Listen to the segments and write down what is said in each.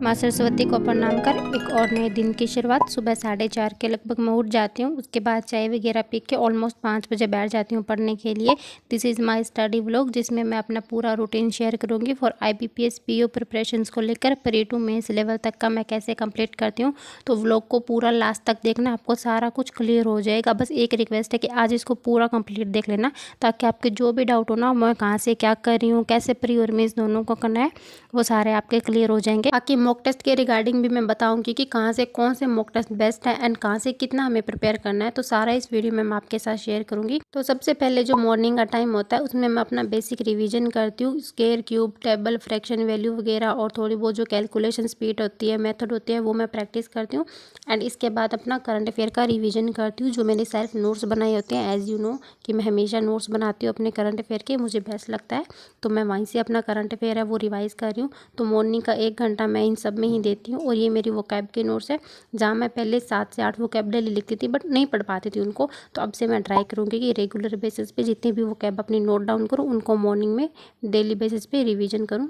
माँ सरस्वती को प्रणाम कर एक और नए दिन की शुरुआत सुबह 4:30 के लगभग मैं उठ जाती हूँ। उसके बाद चाय वगैरह पी के ऑलमोस्ट 5 बजे बैठ जाती हूँ पढ़ने के लिए। This is my study vlog, जिसमें मैं अपना पूरा रूटीन शेयर करूँगी फॉर IBPS PO प्रिपरेशंस को लेकर प्री टू मेंस लेवल तक का मैं कैसे कंप्लीट करती हूँ। तो व्लॉग को पूरा लास्ट तक देखना, आपको सारा कुछ क्लियर हो जाएगा। बस एक रिक्वेस्ट है कि आज इसको पूरा कंप्लीट देख लेना, ताकि आपके जो भी डाउट हो ना, मैं कहाँ से क्या कर रही हूँ, कैसे प्री और मेंस दोनों को करना है, वो सारे आपके क्लियर हो जाएंगे। बाकी मॉक टेस्ट के रिगार्डिंग भी मैं बताऊंगी कि कहाँ से कौन से मॉक टेस्ट बेस्ट है एंड कहाँ से कितना हमें प्रिपेयर करना है, तो सारा इस वीडियो में मैं आपके साथ शेयर करूंगी। तो सबसे पहले जो मॉर्निंग का टाइम होता है उसमें मैं अपना बेसिक रिवीजन करती हूँ। Square, cube, table, fraction value वगैरह और थोड़ी बहुत जो कैलकुलेशन स्पीड होती है, मेथड होती है, वो मैं प्रैक्टिस करती हूँ। एंड इसके बाद अपना करंट अफेयर का रिविजन करती हूँ, जो मैंने सेल्फ नोट्स बनाए होते हैं। एज यू नो कि मैं हमेशा नोट्स बनाती हूँ अपने करंट अफेयर के, मुझे बेस्ट लगता है, तो मैं वहीं से अपना करंट अफेयर है वो रिवाइज कर रही हूँ। तो मॉर्निंग का 1 घंटा मैं इन सब में ही देती हूँ। और ये मेरी वोकैब के नोट्स है, जहाँ मैं पहले 7 से 8 वोकैब डेली लिखती थी, बट नहीं पढ़ पाती थी उनको। तो अब से मैं ट्राई करूँगी कि रेगुलर बेसिस पे जितनी भी वोकैब अपनी नोट डाउन करूँ, उनको मॉर्निंग में डेली बेसिस पे रिवीजन करूँ।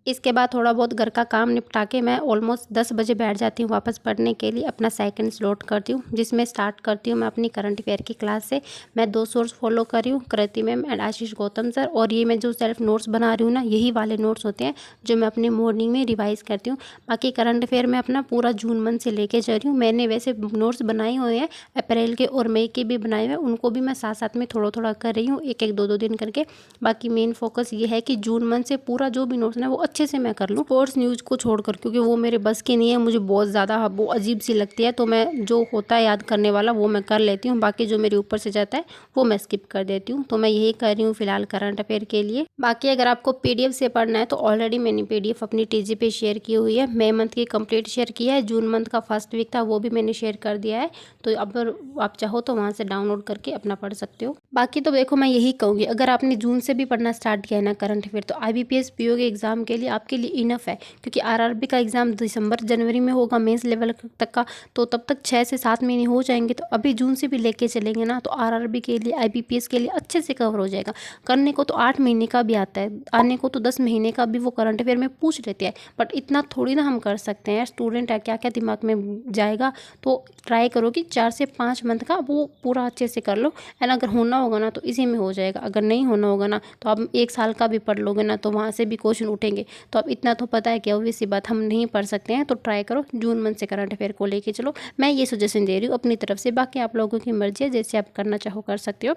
इसके बाद थोड़ा बहुत घर का काम निपटा के मैं ऑलमोस्ट 10 बजे बैठ जाती हूँ वापस पढ़ने के लिए। अपना सेकंड स्लॉट करती हूँ, जिसमें स्टार्ट करती हूँ मैं अपनी करंट अफेयर की क्लास से। मैं 2 सोर्स फॉलो कर रही हूँ, Kriti ma'am and Ashish Gautam sir. और ये मैं जो सेल्फ नोट्स बना रही हूँ ना, यही वाले नोट्स होते हैं जो मैं अपनी मॉर्निंग में रिवाइज करती हूँ। बाकी करंट अफेयर में अपना पूरा जून मंथ से लेके चल रही हूँ। मैंने वैसे नोट्स बनाए हुए हैं, अप्रैल के और मई के भी बनाए हुए हैं, उनको भी मैं साथ साथ में थोड़ा थोड़ा कर रही हूँ, एक एक दो दिन करके। बाकी मेन फोकस ये है कि जून मंथ से पूरा जो भी नोट्स है वो अच्छे से मैं कर लूँ, स्पोर्ट्स न्यूज़ को छोड़कर, क्योंकि वो मेरे बस की नहीं है, मुझे बहुत ज़्यादा वो अजीब सी लगती है। तो मैं जो होता है याद करने वाला वो मैं कर लेती हूँ, बाकी जो मेरे ऊपर से जाता है वो मैं स्किप कर देती हूँ। तो मैं यही कर रही हूँ फिलहाल करंट अफेयर के लिए। बाकी अगर आपको PDF से पढ़ना है तो ऑलरेडी मैंने PDF अपनी TG पे शेयर की हुई है। मई मंथ की कंप्लीट शेयर किया है, जून मंथ का फर्स्ट वीक था वो भी मैंने शेयर कर दिया है। तो अगर आप चाहो तो वहाँ से डाउनलोड करके अपना पढ़ सकते हो। बाकी तो देखो, मैं यही कहूँगी, अगर आपने जून से भी पढ़ना स्टार्ट किया है ना करंट अफेयर, तो IBPS PO के एग्जाम के लिए आपके लिए इनफ है। क्योंकि RRB का एग्ज़ाम दिसंबर जनवरी में होगा मेंस लेवल तक का, तो तब तक 6 से 7 महीने हो जाएंगे। तो अभी जून से भी लेके चलेंगे ना, तो RRB के लिए, IBPS के लिए अच्छे से कवर हो जाएगा। करने को तो 8 महीने का भी आता है, आने को तो 10 महीने का भी वो करंट अफेयर में पूछ लेते हैं, बट इतना थोड़ी ना हम कर सकते हैं। स्टूडेंट है, क्या क्या दिमाग में जाएगा। तो ट्राई करो कि 4 से 5 मंथ का वो पूरा अच्छे से कर लो। एंड अगर होना होगा ना तो इसी में हो जाएगा, अगर नहीं होना होगा ना तो आप 1 साल का भी पढ़ लोगे ना, तो वहाँ से भी क्वेश्चन उठेंगे। तो अब इतना तो पता है कि ऑब्वियस सी बात हम नहीं पढ़ सकते हैं। तो ट्राई करो जून मंथ से करंट अफेयर को लेके चलो, मैं ये सजेशन दे रही हूँ अपनी तरफ से। बाकी आप लोगों की मर्जी है, जैसे आप करना चाहो कर सकते हो।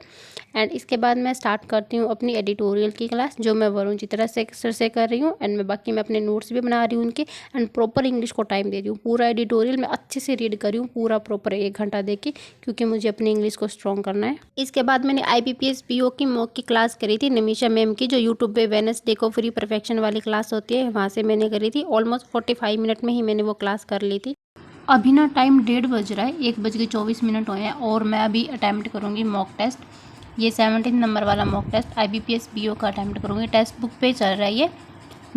एंड इसके बाद मैं स्टार्ट करती हूँ अपनी एडिटोरियल की क्लास, जो मैं वरुण चित्रा सर से कर रही हूँ। एंड मैं बाकी मैं अपने नोट्स भी बना रही हूँ उनके, एंड प्रॉपर इंग्लिश को टाइम दे रही हूँ। पूरा एडिटोरियल मैं अच्छे से रीड करी हूँ, पूरा प्रॉपर 1 घंटा दे के, क्योंकि मुझे अपनी इंग्लिश को स्ट्रॉन्ग करना है। इसके बाद मैंने IBPS PO की मॉक की क्लास करी थी निमिषा मैम की, जो यूट्यूब पे वेडनेसडे को फ्री परफेक्शन वाली क्लास होती है, वहाँ से मैंने करी थी। ऑलमोस्ट 45 मिनट में ही मैंने वो क्लास कर ली थी। अभी ना टाइम 1:30 बज रहा है, 1:24 हुए हैं, और मैं अभी अटैम्प्ट करूँगी मॉक टेस्ट। ये 17 नंबर वाला मॉक टेस्ट IBPS PO का अटैम्प्ट करूँगी। टेक्स्ट बुक पे चल रहा है ये,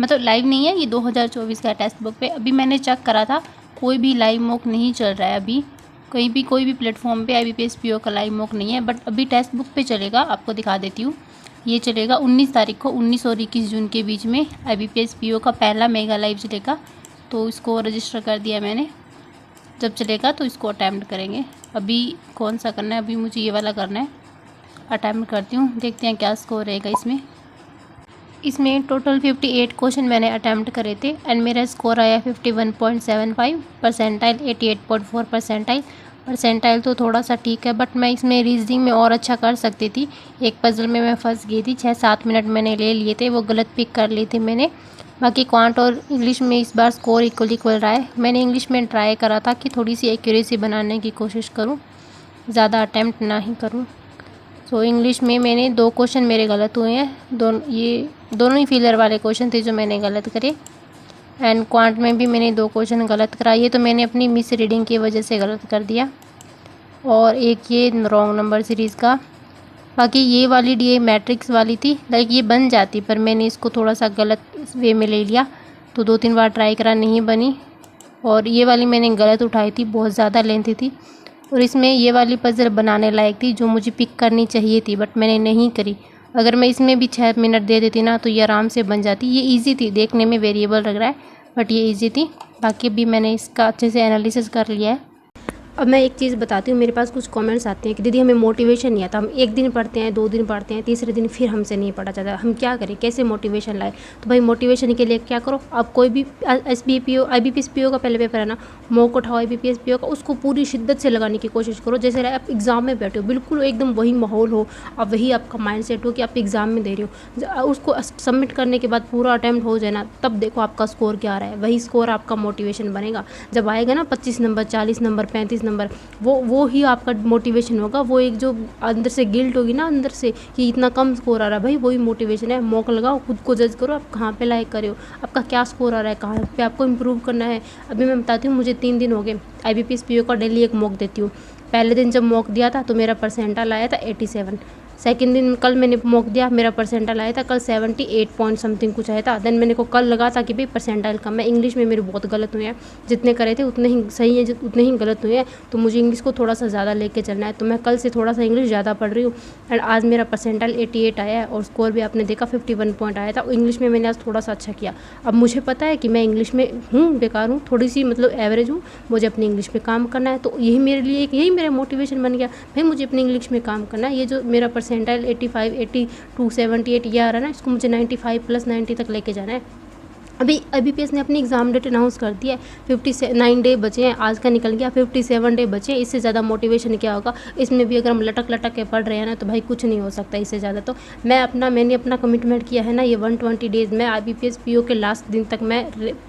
मतलब लाइव नहीं है, ये 2024 का टेक्स्ट बुक पे। अभी मैंने चेक करा था, कोई भी लाइव मॉक नहीं चल रहा है अभी, कहीं भी कोई भी प्लेटफॉर्म पे IBPS PO का लाइव मॉक नहीं है। बट अभी टेक्स्ट बुक पे चलेगा, आपको दिखा देती हूँ। ये चलेगा 19 तारीख को, 19 और 21 जून के बीच में IBPS PO का पहला मेगा लाइव चलेगा। तो इसको रजिस्टर कर दिया मैंने, जब चलेगा तो इसको अटैम्प्ट करेंगे। अभी कौन सा करना है, अभी मुझे ये वाला करना है, अटैम्प्ट करती हूँ, देखते हैं क्या स्कोर रहेगा इसमें। इसमें टोटल 58 क्वेश्चन मैंने अटैम्प्ट करे थे, एंड मेरा स्कोर आया 51.75, परसेंटाइल 88.4 परसेंटाइल। परसेंटाइल तो थोड़ा सा ठीक है, बट मैं इसमें रीजनिंग में और अच्छा कर सकती थी। एक पजल में मैं फंस गई थी, 6-7 मिनट मैंने ले लिए थे, वो गलत पिक कर ली थी मैंने। बाकी क्वांट और इंग्लिश में इस बार स्कोर इक्वल रहा है। मैंने इंग्लिश में ट्राई करा था कि थोड़ी सी एक्यूरेसी बनाने की कोशिश करूँ, ज़्यादा अटैम्प्ट ना ही करूँ। सो इंग्लिश में मैंने 2 क्वेश्चन मेरे गलत हुए हैं, दोनों ही फिलर वाले क्वेश्चन थे जो मैंने गलत करे। एंड क्वांट में भी मैंने 2 क्वेश्चन गलत करा, ये तो मैंने अपनी मिस रीडिंग की वजह से गलत कर दिया। और एक ये रॉन्ग नंबर सीरीज़ का। बाकी ये वाली DA मैट्रिक्स वाली थी, लाइक ये बन जाती, पर मैंने इसको थोड़ा सा गलत वे में ले लिया, तो 2-3 बार ट्राई करा, नहीं बनी। और ये वाली मैंने गलत उठाई थी, बहुत ज़्यादा लेंथी थी। और इसमें ये वाली पजल बनाने लायक थी, जो मुझे पिक करनी चाहिए थी, बट मैंने नहीं करी। अगर मैं इसमें भी 6 मिनट दे देती ना, तो ये आराम से बन जाती। ये इजी थी, देखने में वेरिएबल लग रहा है, बट ये ईजी थी। बाकी भी मैंने इसका अच्छे से एनालिसिस कर लिया है। अब मैं एक चीज़ बताती हूँ, मेरे पास कुछ कमेंट्स आते हैं कि दीदी हमें मोटिवेशन नहीं आता, हम एक दिन पढ़ते हैं, 2 दिन पढ़ते हैं, तीसरे दिन फिर हमसे नहीं पढ़ा जाता, हम क्या करें, कैसे मोटिवेशन लाए। तो भाई मोटिवेशन के लिए क्या करो, आप कोई भी SBPO IBPS PO का पहले पेपर है ना, मॉक उठाओ IBPS PO का, उसको पूरी शिद्दत से लगाने की कोशिश करो। जैसे आप एग्ज़ाम में बैठे हो, बिल्कुल एकदम वही माहौल हो, अब वही आपका माइंड सेट हो कि आप एग्ज़ाम में दे रहे हो। उसको सबमिट करने के बाद पूरा अटैम्प्ट हो जाए ना, तब देखो आपका स्कोर क्या आ रहा है, वही स्कोर आपका मोटिवेशन बनेगा। जब आएगा ना 25 नंबर, 40 नंबर, 35 नंबर, वो ही आपका मोटिवेशन होगा। वो एक जो अंदर से गिल्ट होगी ना, अंदर से कि इतना कम स्कोर आ रहा है, भाई वही मोटिवेशन है। मॉक लगाओ, खुद को जज करो, आप कहाँ पे लाइक करे हो, आपका क्या स्कोर आ रहा है, कहाँ पे आपको इम्प्रूव करना है। अभी मैं बताती हूँ, मुझे 3 दिन हो गए IBPS PO का डेली एक मॉक देती हूँ। पहले दिन जब मॉक दिया था तो मेरा परसेंटाइल आया था 87। सेकंड दिन कल मैंने मॉक दिया, मेरा परसेंटाइल आया था कल 78 पॉइंट समथिंग कुछ आया था। देन मैंने को कल लगा था कि भाई परसेंटाइल कम है, इंग्लिश में मेरे बहुत गलत हुए हैं, जितने करे थे उतने ही सही है, उतने ही गलत हुए हैं, तो मुझे इंग्लिश को थोड़ा सा ज़्यादा लेके चलना है। तो मैं कल से थोड़ा सा इंग्लिश ज़्यादा पढ़ रही हूँ। एंड आज मेरा परसेंटाइल 88 आया है और स्कोर भी आपने देखा 51 पॉइंट आया था। इंग्लिश में मैंने आज थोड़ा सा अच्छा किया। अब मुझे पता है कि मैं इंग्लिश में हूँ, बेकार हूँ, थोड़ी सी मतलब एवरेज हूँ, मुझे अपनी इंग्लिश में काम करना है। तो यही मेरे लिए यही मेरा मोटिवेशन बन गया, भाई मुझे अपनी इंग्लिश में काम करना है। ये जो मेरा परसेंटाइल 85, 82, 78 ये आ रहा है ना, इसको मुझे 95 प्लस 90 तक लेके जाना है। अभी IBPS ने अपनी एग्ज़ाम डेट अनाउंस कर दिया है, 59 डे बचे हैं, आज का निकल गया, 57 डे बचे हैं। इससे ज़्यादा मोटिवेशन क्या होगा। इसमें भी अगर हम लटक लटक के पढ़ रहे हैं ना, तो भाई कुछ नहीं हो सकता इससे ज़्यादा। तो मैंने अपना कमिटमेंट किया है ना, ये 120 डेज़ मैं IBPS PO के लास्ट दिन तक मैं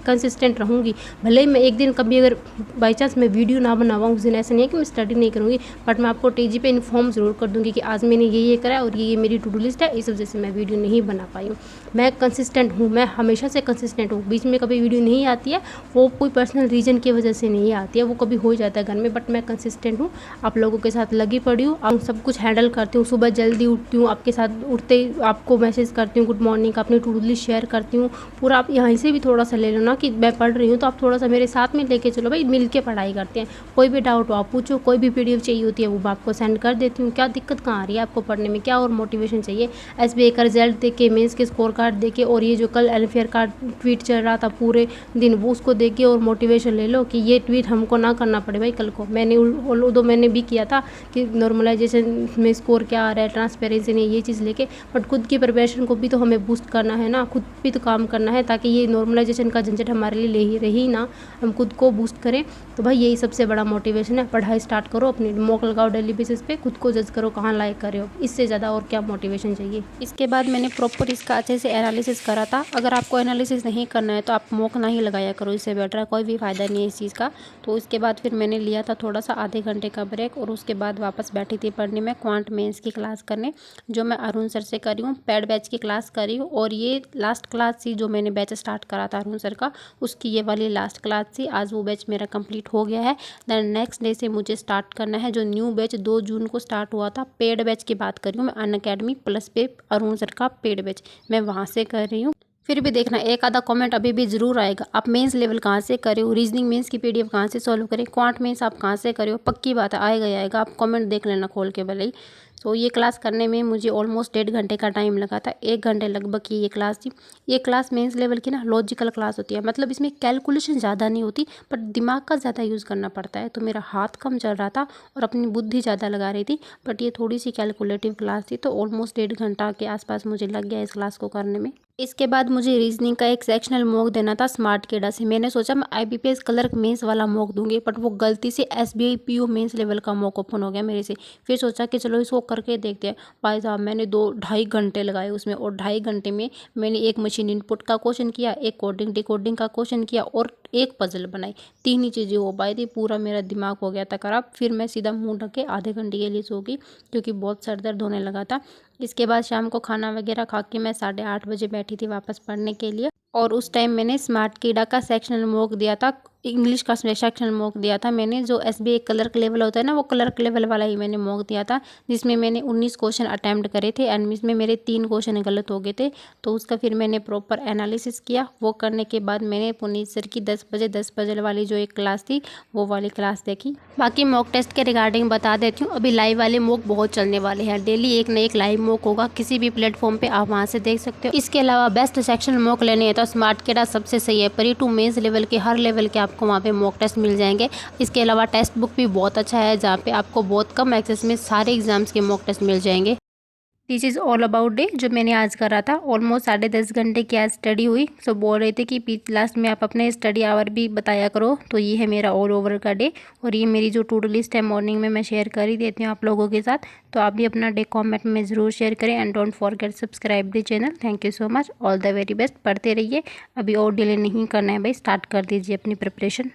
कंसिस्टेंट रहूँगी। भले ही मैं एक दिन कभी अगर बाई चांस मैं वीडियो ना बना पाऊँ, उस दिन ऐसा नहीं है कि मैं स्टडी नहीं करूँगी, बट मैं आपको TG पे इन्फॉर्म ज़रूर कर दूँगी कि आज मैंने ये करा है और ये मेरी टू डू लिस्ट है, इस वजह से मैं वीडियो नहीं बना पाई हूँ। मैं कंसिस्टेंट हूँ, मैं हमेशा से कंसिस्टेंट हूँ। बीच में कभी वीडियो नहीं आती है, वो कोई पर्सनल रीज़न की वजह से नहीं आती है, वो कभी हो जाता है घर में, बट मैं कंसिस्टेंट हूँ, आप लोगों के साथ लगी पड़ी हूँ, आप सब कुछ हैंडल करती हूँ। सुबह जल्दी उठती हूँ, आपके साथ उठते ही आपको मैसेज करती हूँ गुड मॉर्निंग का, अपनी टू डू लिस्ट शेयर करती हूँ पूरा। आप यहाँ से भी थोड़ा सा ले लो ना कि मैं पढ़ रही हूँ, तो आप थोड़ा सा मेरे साथ में लेके चलो, भाई मिल के पढ़ाई करते हैं। कोई भी डाउट हो आप पूछो, कोई भी PDF चाहिए होती है वो मैं आपको सेंड कर देती हूँ। क्या दिक्कत कहाँ आ रही है आपको पढ़ने में, क्या और मोटिवेशन चाहिए। SBI का रिजल्ट देख के, मेंस के स्कोर कार्ड देख के, और ये जो कल एलफेयर का ट्वीट चल रहा था पूरे दिन, वो उसको देख के और मोटिवेशन ले लो कि ये ट्वीट हमको ना करना पड़े भाई कल को। मैंने भी किया था कि नॉर्मलाइजेशन में स्कोर क्या आ रहा है, ट्रांसपेरेंसी नहीं, ये चीज़ लेके, बट खुद की प्रिपरेशन को भी तो हमें बूस्ट करना है ना, खुद भी तो काम करना है, ताकि ये नॉर्मलाइजेशन का झंझट हमारे लिए रही ना, हम खुद को बूस्ट करें। तो भाई यही सबसे बड़ा मोटिवेशन है। पढ़ाई स्टार्ट करो, अपनी मॉक लगाओ डेली बेसिस पे, खुद को जज करो कहाँ लाइक कर रहे हो, इससे ज़्यादा और क्या मोटिवेशन चाहिए। इसके बाद मैंने प्रॉपर इसका अच्छे से एनालिसिस करा था। अगर आपको एनालिसिस नहीं करना है तो आप मॉक ना ही लगाया करो, इससे बेटर है, कोई भी फ़ायदा नहीं है इस चीज़ का। तो इसके बाद फिर मैंने लिया था थोड़ा सा आधे घंटे का ब्रेक, और उसके बाद वापस बैठी थी पढ़ने में क्वांट मेंस की क्लास करने, जो मैं अरुण सर से करी हूँ, पेड बैच की क्लास करी हूँ। और ये लास्ट क्लास थी जो मैंने बैच स्टार्ट करा था अरुण सर का, उसकी ये वाली लास्ट क्लास थी। आज वो बैच मेरा कंप्लीट हो गया है। देन नेक्स्ट डे से मुझे स्टार्ट करना है जो न्यू बैच 2 जून को स्टार्ट हुआ था। पेड बैच की बात कर रही हूँ मैं, अनअकैडमी प्लस पे अरुण सर का पेड बैच मैं वहाँ से कर रही हूँ। फिर भी देखना एक आधा कमेंट अभी भी ज़रूर आएगा, आप मेंस लेवल कहाँ से करे हो, रीजनिंग मेंस की PDF कहाँ से सॉल्व करें, क्वांट मेंस आप कहाँ से करे हो, पक्की बात है आएगा ही आएगा, आप कमेंट देख लेना खोल के भले ही। सो ये क्लास करने में मुझे ऑलमोस्ट 1.5 घंटे का टाइम लगा था, 1 घंटे लगभग की ये क्लास थी। ये क्लास मेंस लेवल की ना लॉजिकल क्लास होती है, मतलब इसमें कैलकुलेशन ज़्यादा नहीं होती, बट दिमाग का ज़्यादा यूज़ करना पड़ता है। तो मेरा हाथ कम चल रहा था और अपनी बुद्धि ज़्यादा लगा रही थी, बट ये थोड़ी सी कैलकुलेटिव क्लास थी, तो ऑलमोस्ट 1.5 घंटा के आसपास मुझे लग गया इस क्लास को करने में। इसके बाद मुझे रीजनिंग का एक सेक्शनल मॉक देना था स्मार्टकेडा से। मैंने सोचा मैं IBPS क्लर्क मेंस वाला मॉक दूंगी, बट वो गलती से SBI PO मेंस लेवल का मॉक ओपन हो गया मेरे से। फिर सोचा कि चलो इसको करके देखते हैं। भाई साहब मैंने 2-2.5 घंटे लगाए उसमें, और 2.5 घंटे में मैंने एक मशीन इनपुट का क्वेश्चन किया, एक कोडिंग डिकोडिंग का क्वेश्चन किया, और एक पजल बनाई। 3 ही चीज़ें हो पाई थी, पूरा मेरा दिमाग हो गया था खराब। फिर मैं सीधा मुँह ढक के आधे घंटे के लिए सो गई, क्योंकि बहुत सर दर्द होने लगा था। इसके बाद शाम को खाना वगैरह खा के मैं 8:30 बजे बैठी थी वापस पढ़ने के लिए, और उस टाइम मैंने स्मार्टकेडा का सेक्शनल मॉक दिया था, इंग्लिश का सेक्शनल मॉक दिया था मैंने। जो SBI क्लर्क लेवल होता है ना, वो क्लर्क लेवल वाला ही मैंने मॉक दिया था, जिसमें मैंने 19 क्वेश्चन अटैम्प्ट करे थे, एंड इसमें मेरे 3 क्वेश्चन गलत हो गए थे। तो उसका फिर मैंने प्रॉपर एनालिसिस किया। वो करने के बाद मैंने पुनीत सर की 10 बजे वाली जो एक क्लास थी वो वाली क्लास देखी। बाकी मॉक टेस्ट के रिगार्डिंग बता देती हूँ, अभी लाइव वाले मॉक बहुत चलने वाले हैं, डेली एक ना एक लाइव मॉक होगा, किसी भी प्लेटफॉर्म पे आप वहाँ से देख सकते हो। इसके अलावा बेस्ट सेक्शनल मॉक लेने हैं तो स्मार्ट कैटा सबसे सही है। प्री टू मेंस लेवल के हर लेवल के आपको वहाँ पे मॉक टेस्ट मिल जाएंगे। इसके अलावा टेक्स्ट बुक भी बहुत अच्छा है, जहाँ पे आपको बहुत कम एक्सेस में सारे एग्जाम्स के मॉक टेस्ट मिल जाएंगे। This is all about day जो मैंने आज करा था। ऑलमोस्ट 10.5 घंटे की आज स्टडी हुई। सो बोल रहे थे कि लास्ट में आप अपने स्टडी आवर भी बताया करो। तो ये है मेरा ऑल ओवर का डे, और ये मेरी जो टू डू लिस्ट है मॉर्निंग में मैं शेयर कर ही देती हूँ आप लोगों के साथ। तो आप भी अपना डे कॉमेंट में ज़रूर शेयर करें and don't forget subscribe the channel. Thank you so much, all the very best. पढ़ते रहिए, अभी और डिले नहीं करना है भाई, स्टार्ट कर दीजिए अपनी प्रिपरेशन।